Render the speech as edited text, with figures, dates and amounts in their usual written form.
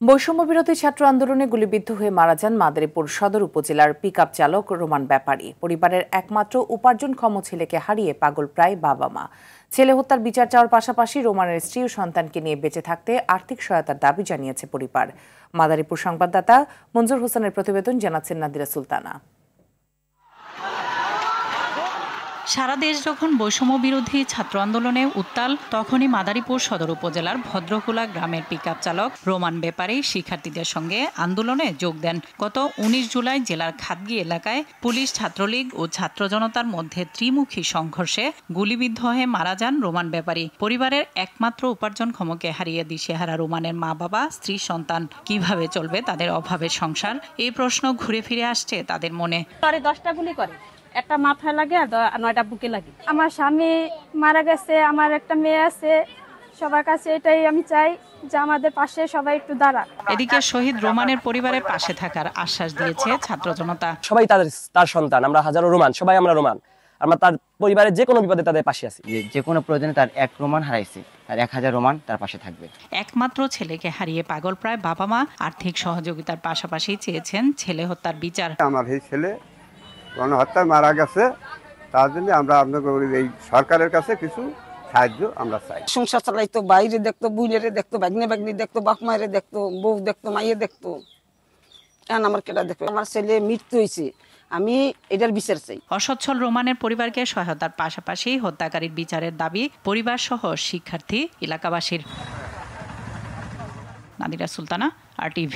বৈষম্যবিরোধী ছাত্র আন্দোলনে গুলিবিদ্ধ হয়ে মারা যান মাদারীপুর সদর উপজেলার পিকআপ চালক রোমান ব্যাপারী। পরিবারের একমাত্র উপার্জনক্ষম ছেলেকে হারিয়ে পাগল প্রায় বাবা মা। ছেলে হত্যার বিচার চাওয়ার পাশাপাশি রোমানের স্ত্রী ও সন্তানকে নিয়ে বেঁচে থাকতে আর্থিক সহায়তার দাবি জানিয়েছে পরিবার। মাদারীপুর সংবাদদাতা মঞ্জুর হোসেনের প্রতিবেদন জানাচ্ছেন নাদিরা সুলতানা। সারা দেশ যখন বৈষম্য বিরোধী ছাত্র আন্দোলনে উত্তাল, তখনই মাদারীপুর সদর উপজেলার ভদ্রকুলা গ্রামের পিকআপ চালক রোমান ব্যাপারী শিক্ষার্থীদের সঙ্গে আন্দোলনে যোগ দেন। গত ১৯ জুলাই জেলার খাদগি এলাকায় পুলিশ, ছাত্রলীগ ও ছাত্র জনতার মধ্যে ত্রিমুখী সংঘর্ষে গুলিবিদ্ধ হয়ে মারা যান রোমান ব্যাপারী। পরিবারের একমাত্র উপার্জনক্ষমকে হারিয়ে দিশেহারা রোমানের মা বাবা, স্ত্রী, সন্তান। কিভাবে চলবে তাদের অভাবের সংসার? এই প্রশ্ন ঘুরে ফিরে আসছে তাদের মনে। 10টা গুলি করে, একটা মাথায় লাগে আর 9টা বুকে লাগে। আমার স্বামী মারা গেছে, আমার একটা মেয়ে আছে। সবার কাছে এটাই আমি চাই যে আমাদের পাশে সবাই একটু দাঁড়াক। এদিকে শহীদ রোমানের পরিবারের পাশে থাকার আশ্বাস দিয়েছে ছাত্র জনতা। সবাই তার সন্তান, আমরা হাজারো রোমান, সবাই আমরা রোমান। আমরা তার পরিবারের যে কোনো বিপদে তাদের পাশে আছি। যে কোনো প্রয়োজনে তার এক রোমান হারাইছে, আর 1000 রোমান তার পাশে থাকবে। একমাত্র ছেলেকে হারিয়ে পাগল প্রায় বাবা মা আর্থিক সহযোগিতার পাশাপাশি চেয়েছেন ছেলে হত্যার বিচার। আমার এই ছেলে গণহত্যায় মারা গেছে, তার জন্য আমরা আপনাদের এই সরকারের কাছে কিছু সাহায্য আমরা চাই। সংসার চালাইতো, বাইরে দেখতো, বুইলেরে দেখতো, বাগনি দেখতো, বাপ মায়েরে দেখতো, বউ দেখতো, মাইয়ে দেখতো। এখন আমার কেটা দেখতো, আমার ছেলে মৃত্যু হয়েছে, আমি এটার বিচার চাই। অসচ্ছল রোমানের পরিবারকে সহায়তার পাশাপাশি হত্যাকারীর বিচারের দাবি পরিবার সহ শিক্ষার্থী, এলাকাবাসীর। নাদিরা সুলতানা, RTV।